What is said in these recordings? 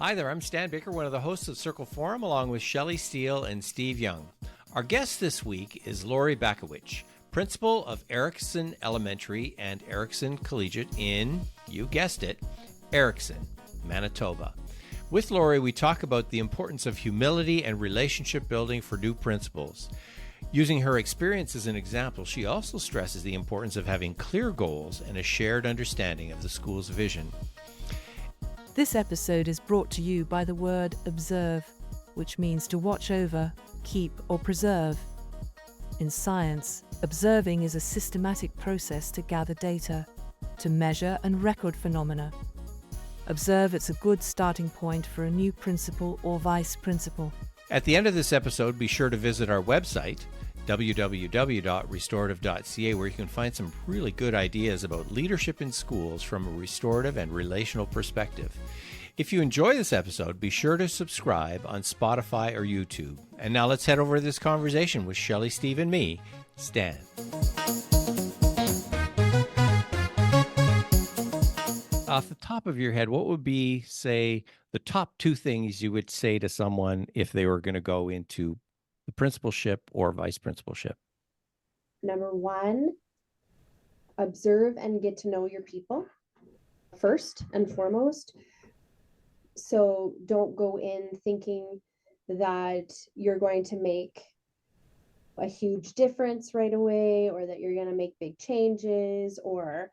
Hi there, I'm Stan Baker, one of the hosts of Circle Forum, along with Shelley Steele and Steve Young. Our guest this week is Laurie Bachewich, principal of Erickson Elementary and Erickson Collegiate in, you guessed it, Erickson, Manitoba. With Laurie, we talk about the importance of humility and relationship building for new principals. Using her experience as an example, she also stresses the importance of having clear goals and a shared understanding of the school's vision. This episode is brought to you by the word observe, which means to watch over, keep, or preserve. In science, observing is a systematic process to gather data, to measure and record phenomena. Observe it's a good starting point for a new principal or vice principal. At the end of this episode, be sure to visit our website, www.restorative.ca, where you can find some really good ideas about leadership in schools from a restorative and relational perspective. If you enjoy this episode, be sure to subscribe on Spotify or YouTube. And now let's head over to this conversation with Shelley, Steve, and me, Stan. Off the top of your head, what would be, say, the top two things you would say to someone if they were going to go into the principalship or vice principalship? Number one, observe and get to know your people first and foremost. So don't go in thinking that you're going to make a huge difference right away, or that you're going to make big changes, or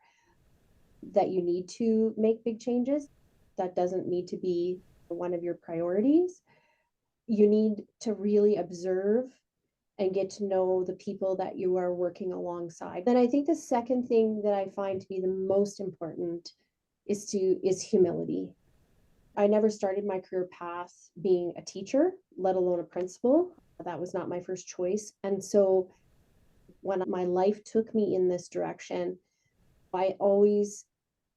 that you need to make big changes. That doesn't need to be one of your priorities. You need to really observe and get to know the people that you are working alongside. Then I think the second thing that I find to be the most important is humility. I never started my career path being a teacher, let alone a principal. That was not my first choice. And so when my life took me in this direction, I always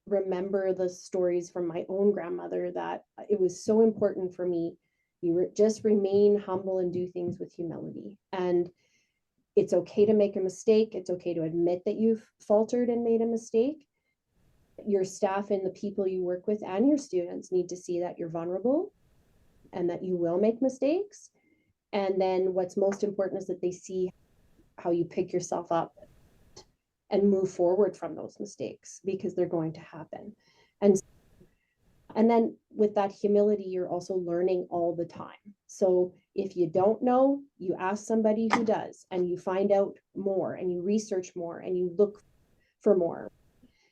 remember the stories from my own grandmother that it was so important for me. You just remain humble and do things with humility. And it's okay to make a mistake. It's okay to admit that you've faltered and made a mistake. Your staff and the people you work with and your students need to see that you're vulnerable and that you will make mistakes. And then what's most important is that they see how you pick yourself up and move forward from those mistakes, because they're going to happen. And then with that humility, you're also learning all the time. So if you don't know, you ask somebody who does, and you find out more, and you research more, and you look for more.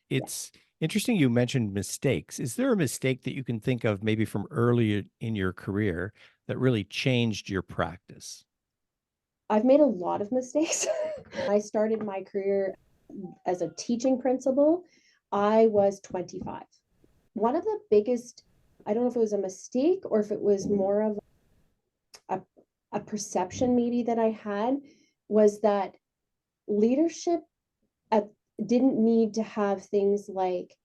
It's interesting you mentioned mistakes. Is there a mistake that you can think of maybe from earlier in your career that really changed your practice? I've made a lot of mistakes. I started my career as a teaching principal. I was 25. One of the biggest, I don't know if it was a mistake or if it was more of a perception maybe that I had, was that leadership didn't need to have things like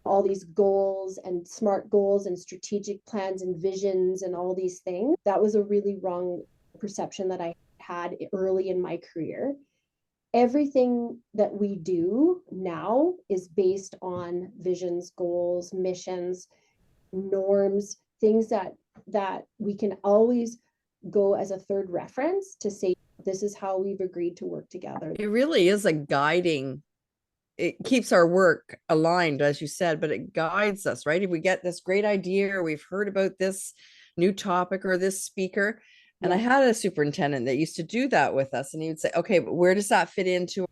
all these goals and SMART goals and strategic plans and visions and all these things. That was a really wrong perception that I had early in my career. Everything that we do now is based on visions, goals, missions, norms, things that we can always go as a third reference to say, this is how we've agreed to work together. It really is a guiding. It keeps our work aligned, as you said, but it guides us, right? If we get this great idea, or we've heard about this new topic or this speaker. And I had a superintendent that used to do that with us, and he would say, okay, but where does that fit into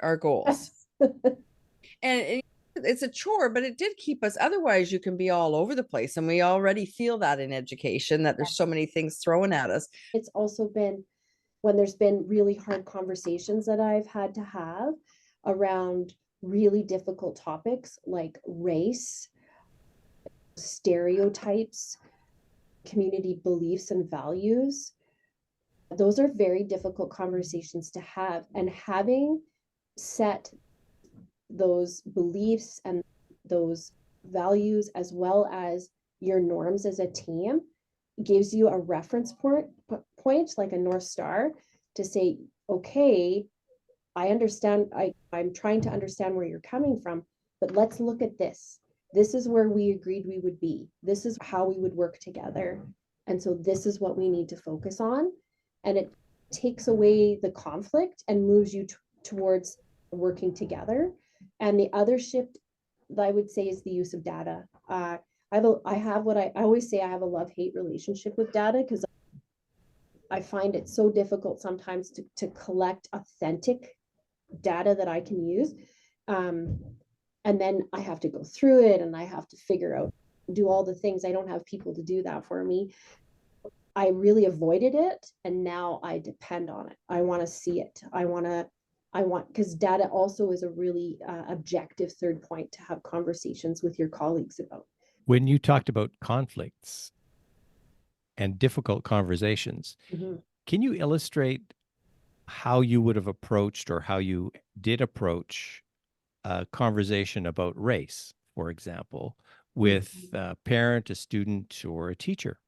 our goals? And it's a chore, but it did keep us. Otherwise, you can be all over the place. And we already feel that in education, that there's so many things thrown at us. It's also been when there's been really hard conversations that I've had to have around really difficult topics like race, stereotypes, community beliefs and values. Those are very difficult conversations to have, and having set those beliefs and those values as well as your norms as a team gives you a reference point like a North Star to say, okay, I understand, I'm trying to understand where you're coming from, but let's look at this. This is where we agreed we would be. This is how we would work together. And so this is what we need to focus on. And it takes away the conflict and moves you towards working together. And the other shift that I would say is the use of data. I have what I always say, I have a love-hate relationship with data, because I find it so difficult sometimes to collect authentic data that I can use. And then I have to go through it and I have to figure out, do all the things. I don't have people to do that for me. I really avoided it, and now I depend on it. I want to see it. Because data also is a really objective third point to have conversations with your colleagues about. When you talked about conflicts and difficult conversations, can you illustrate how you would have approached, or how you did approach, a conversation about race, for example, with a parent, a student, or a teacher?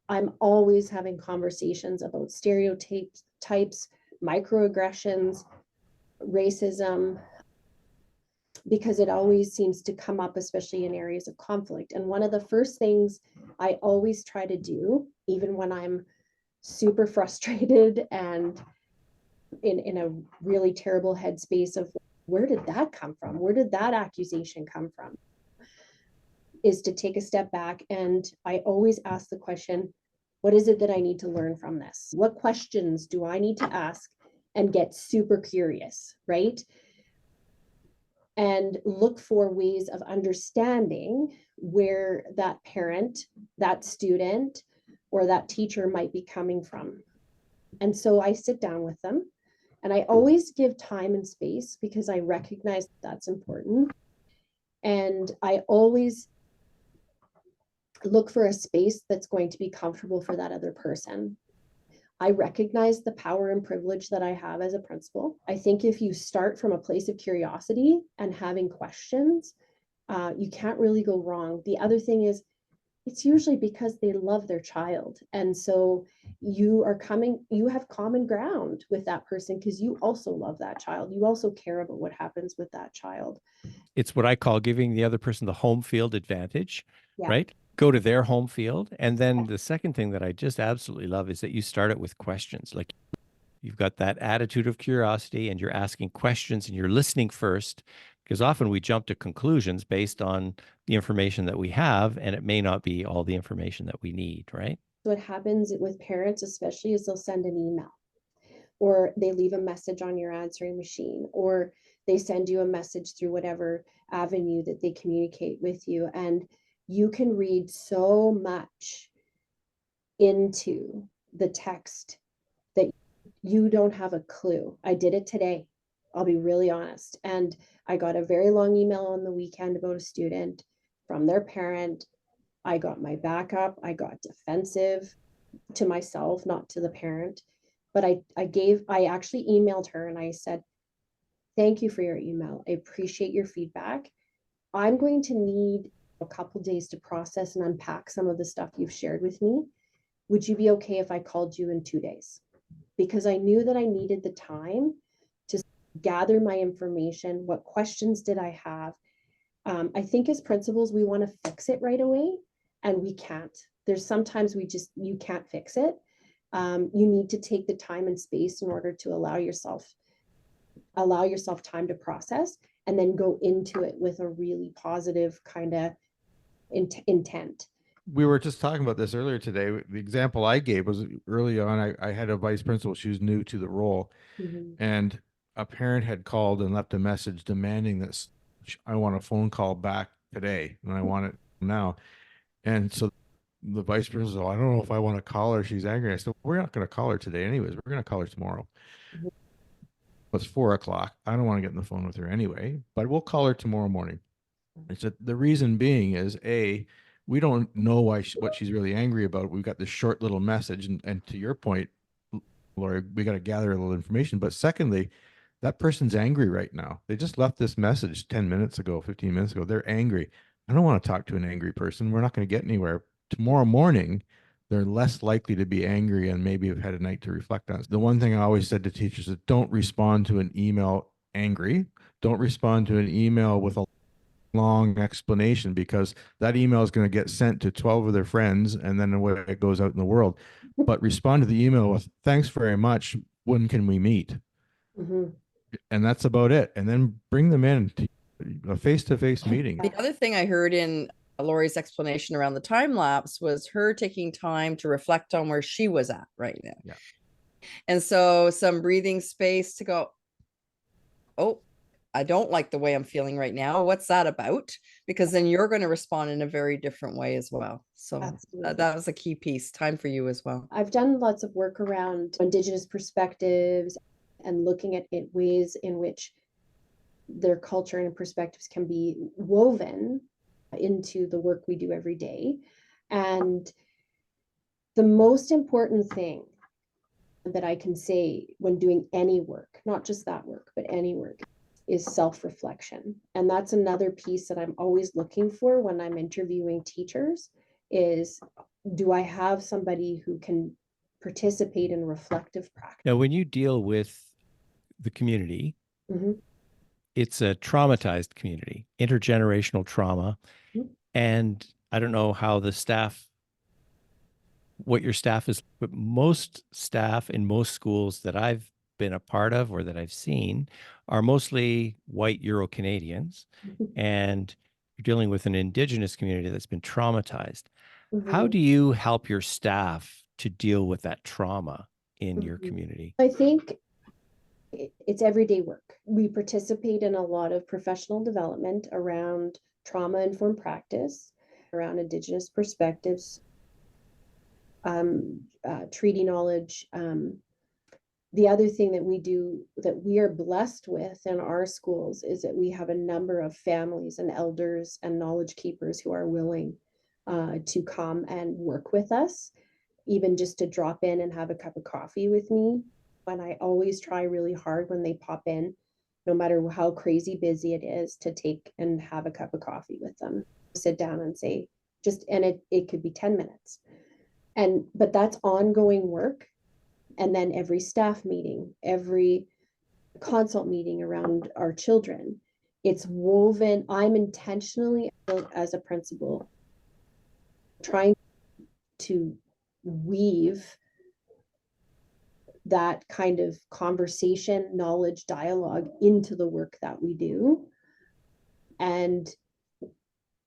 I'm always having conversations about stereotypes, microaggressions, racism, because it always seems to come up, especially in areas of conflict. And one of the first things I always try to do, even when I'm super frustrated and in a really terrible headspace of, where did that come from? Where did that accusation come from? Is to take a step back. And I always ask the question, what is it that I need to learn from this? What questions do I need to ask, and get super curious, right? And look for ways of understanding where that parent, that student, or that teacher might be coming from. And so I sit down with them, and I always give time and space, because I recognize that's important. And I always look for a space that's going to be comfortable for that other person. I recognize the power and privilege that I have as a principal. I think if you start from a place of curiosity and having questions, you can't really go wrong. The other thing is, it's usually because they love their child. And so you have common ground with that person, because you also love that child. You also care about what happens with that child. It's what I call giving the other person the home field advantage, Yeah. right? Go to their home field. And then the second thing that I just absolutely love is that you start it with questions. Like, you've got that attitude of curiosity, and you're asking questions, and you're listening first, because often we jump to conclusions based on the information that we have, and it may not be all the information that we need, right? What happens with parents, especially, is they'll send an email, or they leave a message on your answering machine, or they send you a message through whatever avenue that they communicate with you. And you can read so much into the text that you don't have a clue. I did it today. I'll be really honest. And I got a very long email on the weekend about a student from their parent. I got my back up. I got defensive to myself, not to the parent. But I actually emailed her, and I said, thank you for your email. I appreciate your feedback. I'm going to need a couple days to process and unpack some of the stuff you've shared with me. Would you be okay if I called you in 2 days? Because I knew that I needed the time to gather my information. What questions did I have? I think as principals, we want to fix it right away, and we can't. There's sometimes you can't fix it. You need to take the time and space in order to allow yourself time to process, and then go into it with a really positive kind of intent. We were just talking about this earlier today. The example I gave was early on. I had a vice principal. She was new to the role, and a parent had called and left a message demanding this. I want a phone call back today, and I want it now. And so the vice principal said, I don't know if I want to call her. She's angry. I said, we're not going to call her today anyways. We're going to call her tomorrow. It's 4:00. I don't want to get on the phone with her anyway, but we'll call her tomorrow morning. I said, the reason being is, we don't know what she's really angry about. We've got this short little message. And to your point, Laurie, we got to gather a little information. But secondly, that person's angry right now. They just left this message 10 minutes ago, 15 minutes ago. They're angry. I don't want to talk to an angry person. We're not going to get anywhere. Tomorrow morning, they're less likely to be angry and maybe have had a night to reflect on it. The one thing I always said to teachers is, don't respond to an email angry. Don't respond to an email with a long explanation, because that email is going to get sent to 12 of their friends and then away it goes out in the world. But respond to the email with, thanks very much. When can we meet? Mhm. And that's about it. And then bring them in to a face-to-face meeting. The other thing I heard in Laurie's explanation around the time lapse was her taking time to reflect on where she was at right now. Yeah. And so some breathing space to go, oh, I don't like the way I'm feeling right now. What's that about? Because then you're going to respond in a very different way as well. So that was a key piece. Time for you as well. I've done lots of work around Indigenous perspectives and looking at it, ways in which their culture and perspectives can be woven into the work we do every day. And the most important thing that I can say when doing any work, not just that work, but any work, is self-reflection. And that's another piece that I'm always looking for when I'm interviewing teachers is, do I have somebody who can participate in reflective practice? Now, when you deal with the community, it's a traumatized community, intergenerational trauma. And I don't know how the staff, what your staff is, but most staff in most schools that I've been a part of or that I've seen are mostly white Euro-Canadians. And you're dealing with an Indigenous community that's been traumatized. How do you help your staff to deal with that trauma in your community? I think it's everyday work. We participate in a lot of professional development around trauma-informed practice, around Indigenous perspectives, treaty knowledge. The other thing that we do that we are blessed with in our schools is that we have a number of families and elders and knowledge keepers who are willing to come and work with us, even just to drop in and have a cup of coffee with me. And I always try really hard when they pop in, no matter how crazy busy it is, to take and have a cup of coffee with them, sit down and say, and it could be 10 minutes. But that's ongoing work. And then every staff meeting, every consult meeting around our children, it's woven. I'm intentionally, as a principal, trying to weave that kind of conversation, knowledge, dialogue into the work that we do. And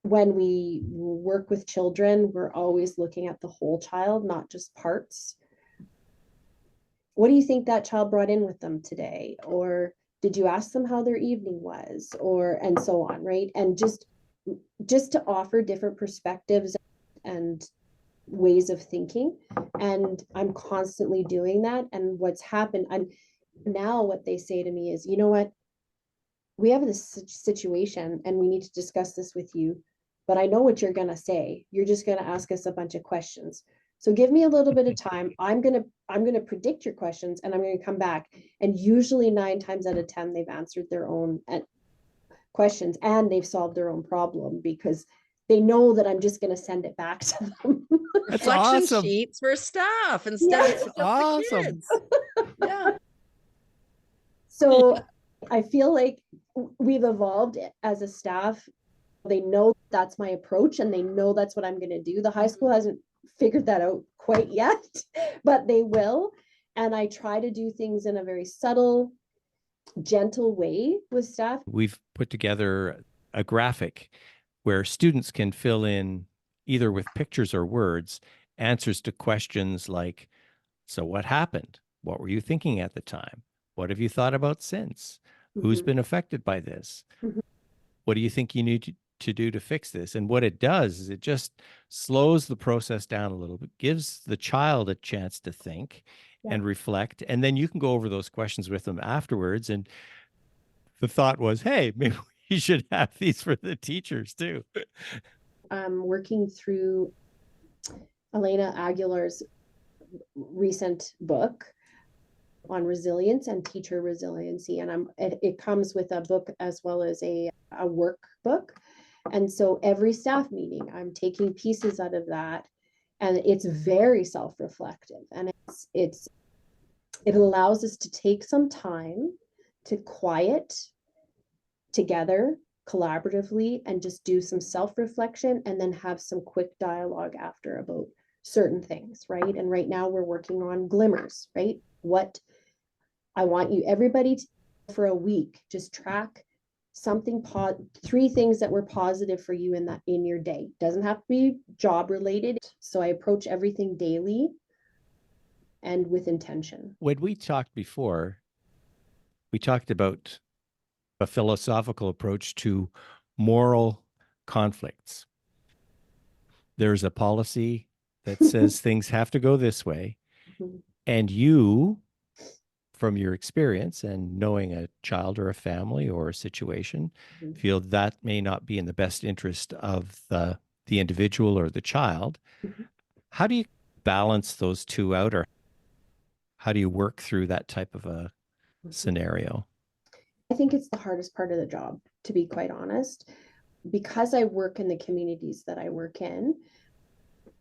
when we work with children, we're always looking at the whole child, not just parts. What do you think that child brought in with them today? Or did you ask them how their evening was? And so on, right? And just to offer different perspectives and ways of thinking. And I'm constantly doing that. And what's happened, now what they say to me is, you know what? We have this situation and we need to discuss this with you, but I know what you're going to say. You're just going to ask us a bunch of questions. So give me a little bit of time. I'm going to predict your questions and I'm going to come back. And usually 9 times out of 10, they've answered their own questions and they've solved their own problem because they know that I'm just going to send it back to them. That's Reflection awesome. sheets for staff instead of just awesome. the kids. Yeah. So I feel like we've evolved as a staff. They know that's my approach and they know that's what I'm going to do. The high school hasn't figured that out quite yet, but they will. And I try to do things in a very subtle, gentle way with staff. We've put together a graphic where students can fill in, either with pictures or words, answers to questions like, so what happened? What were you thinking at the time? What have you thought about since? Who's been affected by this? What do you think you need to do to fix this? And what it does is it just slows the process down a little bit, gives the child a chance to think and reflect. And then you can go over those questions with them afterwards. And the thought was, hey, maybe we should have these for the teachers too. I'm working through Elena Aguilar's recent book on resilience and teacher resiliency. And it comes with a book as well as a workbook. And so every staff meeting, I'm taking pieces out of that, and it's very self-reflective. And it allows us to take some time to quiet together collaboratively and just do some self-reflection and then have some quick dialogue after about certain things, right? And right now we're working on glimmers, right? What I want you, everybody, to, for a week, just track something, 3 things that were positive for you in your day. Doesn't have to be job related. So I approach everything daily and with intention. When we talked before, we talked about a philosophical approach to moral conflicts. There's a policy that says things have to go this way. And you, from your experience and knowing a child or a family or a situation, feel that may not be in the best interest of the individual or the child. How do you balance those two out, or how do you work through that type of a scenario? I think it's the hardest part of the job, to be quite honest, because I work in the communities that I work in,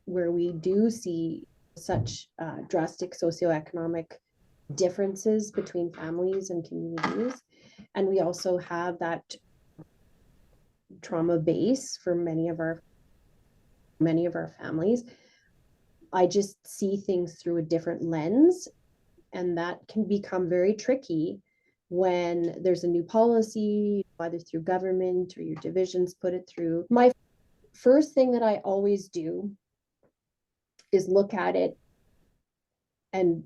where we do see such drastic socioeconomic differences between families and communities. And we also have that trauma base for many of our families. I just see things through a different lens, and that can become very tricky when there's a new policy, either through government or your divisions put it through. My first thing that I always do is look at it and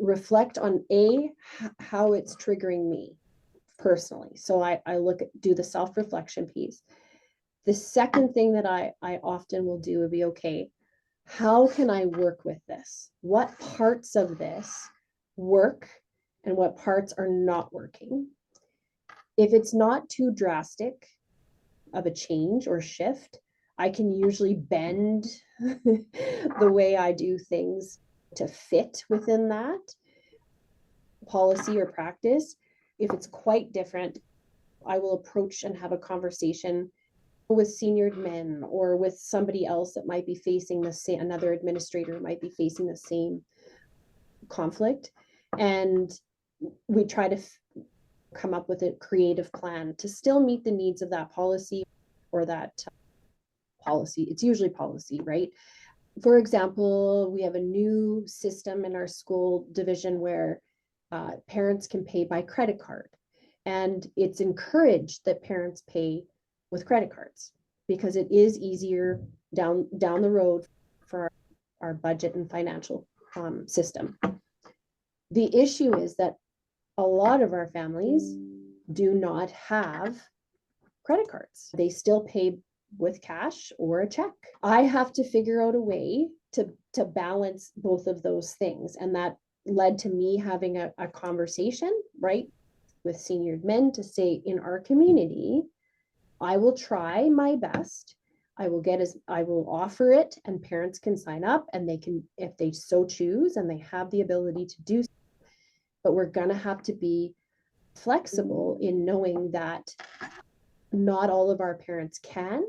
reflect on how it's triggering me personally. So I do the self-reflection piece. The second thing that I often will do would be, okay, how can I work with this? What parts of this work and what parts are not working? If it's not too drastic of a change or shift, I can usually bend the way I do things to fit within that policy or practice. If it's quite different, I will approach and have a conversation with senior admin or with somebody else that might be facing the same, another administrator might be facing the same conflict. And we try to come up with a creative plan to still meet the needs of that policy or that policy. It's usually policy, right? For example, we have a new system in our school division where parents can pay by credit card. And it's encouraged that parents pay with credit cards because it is easier down the road for our budget and financial system. The issue is that a lot of our families do not have credit cards. They still pay with cash or a check. I have to figure out a way to balance both of those things. And that led to me having a conversation, right, with senior men to say, in our community, I will try my best. I will offer it, and parents can sign up, and they can, if they so choose, and they have the ability to do so. But we're going to have to be flexible in knowing that not all of our parents can,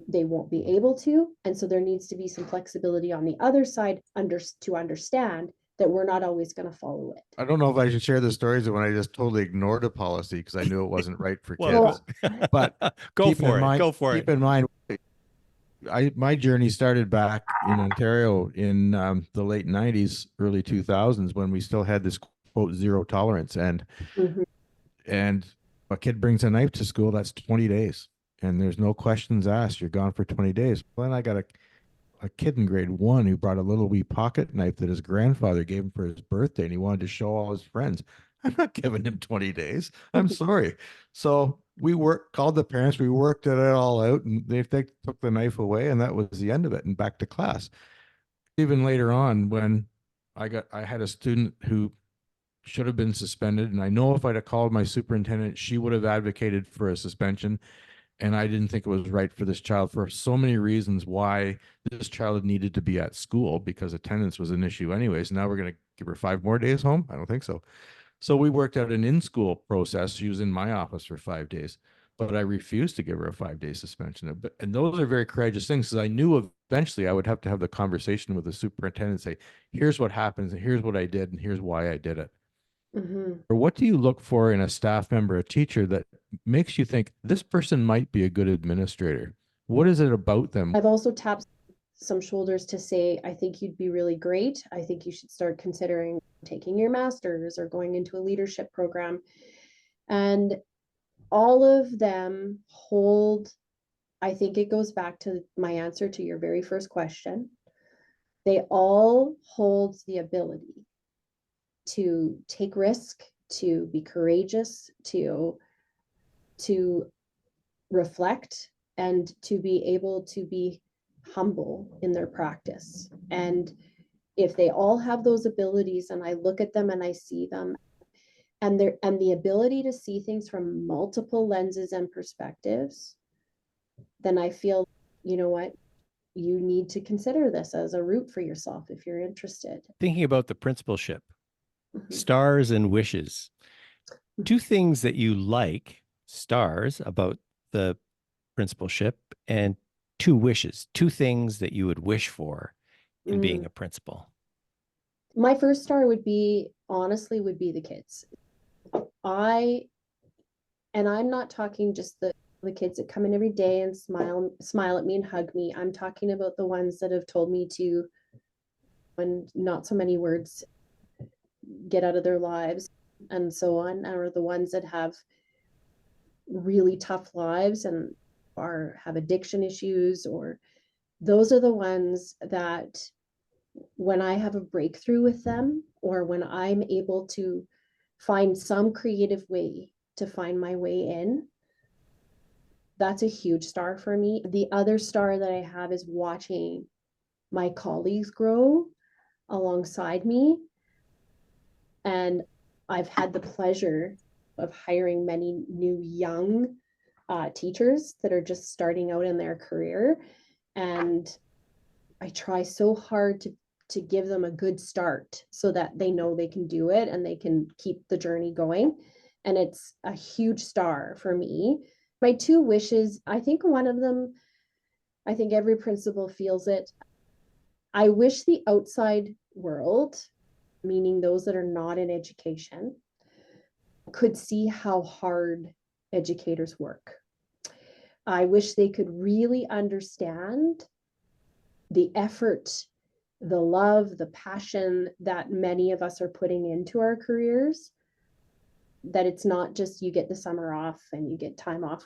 they won't be able to. And so there needs to be some flexibility on the other side to understand that we're not always going to follow it. I don't know if I should share the stories of when I just totally ignored a policy because I knew it wasn't right for kids. But go for it. Keep in mind, my journey started back in Ontario in the late 90s, early 2000s, when we still had this quote zero tolerance. And a kid brings a knife to school, that's 20 days. And there's no questions asked. You're gone for 20 days. Well, then I got a kid in grade 1 who brought a little wee pocket knife that his grandfather gave him for his birthday, and he wanted to show all his friends. I'm not giving him 20 days. I'm sorry. So we called the parents. We worked it all out, and they took the knife away, and that was the end of it, and back to class. Even later on, when I had a student who should have been suspended, and I know if I'd have called my superintendent, she would have advocated for a suspension. And I didn't think it was right for this child for so many reasons why this child needed to be at school, because attendance was an issue anyways. Now we're going to give her 5 more days home? I don't think so. So we worked out an in-school process. She was in my office for 5 days, but I refused to give her a 5-day suspension. And those are very courageous things, because I knew eventually I would have to have the conversation with the superintendent and say, here's what happens, and here's what I did, and here's why I did it. Or what do you look for in a staff member, a teacher, that makes you think this person might be a good administrator? What is it about them? I've also tapped some shoulders to say, I think you'd be really great. I think you should start considering taking your master's or going into a leadership program. And all of them hold, I think it goes back to my answer to your very first question. They all hold the ability to take risk, to be courageous, to reflect, and to be able to be humble in their practice. And if they all have those abilities, and I look at them and I see them, and the ability to see things from multiple lenses and perspectives, then I feel, you know what, you need to consider this as a route for yourself if you're interested. Thinking about the principalship, stars and wishes, two things that you like, stars, about the principalship, and two wishes, two things that you would wish for in being a principal. My first star would be, honestly, would be the kids. I'm not talking just the kids that come in every day and smile at me and hug me. I'm talking about the ones that have told me to, when not so many words, get out of their lives and so on, or the ones that have really tough lives and have addiction issues, or those are the ones that when I have a breakthrough with them, or when I'm able to find some creative way to find my way in, that's a huge star for me. The other star that I have is watching my colleagues grow alongside me. And I've had the pleasure of hiring many new young teachers that are just starting out in their career. And I try so hard to give them a good start so that they know they can do it and they can keep the journey going. And it's a huge star for me. My two wishes, I think one of them, I think every principal feels it. I wish the outside world, meaning those that are not in education, could see how hard educators work. I wish they could really understand the effort, the love, the passion that many of us are putting into our careers, that it's not just you get the summer off and you get time off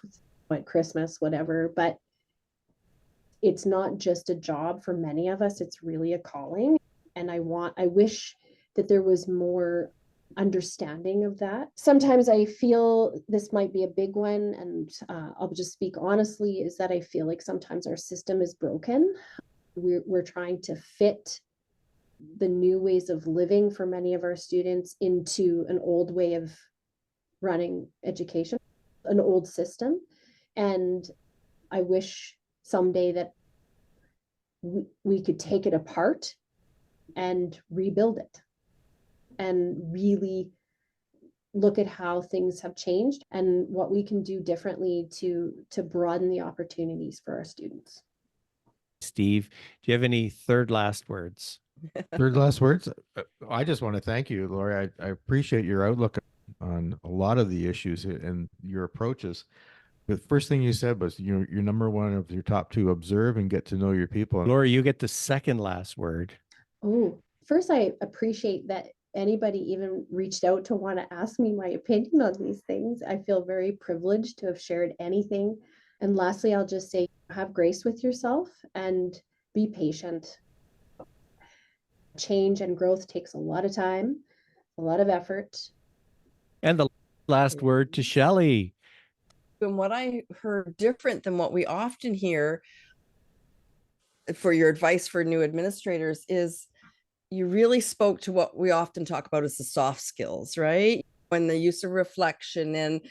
at Christmas, whatever, but it's not just a job for many of us, it's really a calling. And I wish that there was more understanding of that. Sometimes I feel this might be a big one, and I'll just speak honestly, is that I feel like sometimes our system is broken. We're trying to fit the new ways of living for many of our students into an old way of running education, an old system. And I wish someday that we could take it apart and rebuild it and really look at how things have changed and what we can do differently to broaden the opportunities for our students. Steve, do you have any third last words? Third last words? I just want to thank you, Laurie. I appreciate your outlook on a lot of the issues and your approaches. The first thing you said was your number one of your top two: observe and get to know your people. Laurie, you get the second last word. Oh, first, I appreciate that anybody even reached out to want to ask me my opinion on these things. I feel very privileged to have shared anything. And lastly, I'll just say, have grace with yourself and be patient. Change and growth takes a lot of time, a lot of effort. And the last word to Shelley. And what I heard different than what we often hear for your advice for new administrators is you really spoke to what we often talk about as the soft skills, right? When the use of reflection and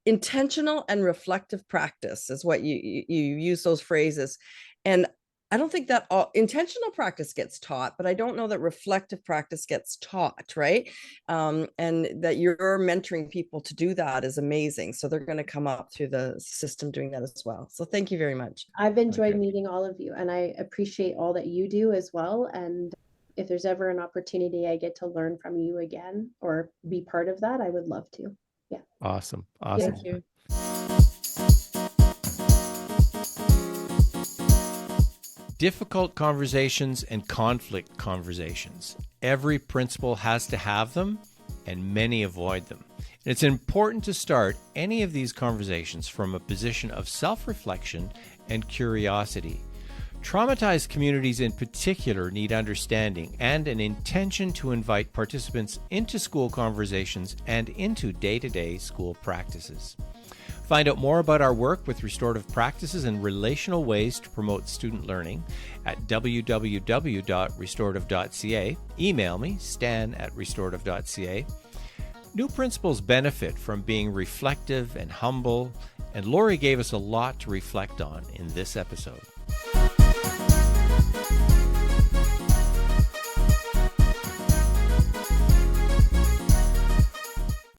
intentional and reflective practice is what you use those phrases. And I don't think that intentional practice gets taught, but I don't know that reflective practice gets taught, right? And that you're mentoring people to do that is amazing. So they're going to come up through the system doing that as well. So thank you very much. I've enjoyed meeting all of you, and I appreciate all that you do as well. And if there's ever an opportunity I get to learn from you again or be part of that, I would love to. Yeah. Awesome. Awesome. Thank you. Difficult conversations and conflict conversations. Every principal has to have them, and many avoid them. And it's important to start any of these conversations from a position of self-reflection and curiosity. Traumatized communities in particular need understanding and an intention to invite participants into school conversations and into day-to-day school practices. Find out more about our work with restorative practices and relational ways to promote student learning at www.restorative.ca. Email me, stan@restorative.ca. New principals benefit from being reflective and humble, and Laurie gave us a lot to reflect on in this episode.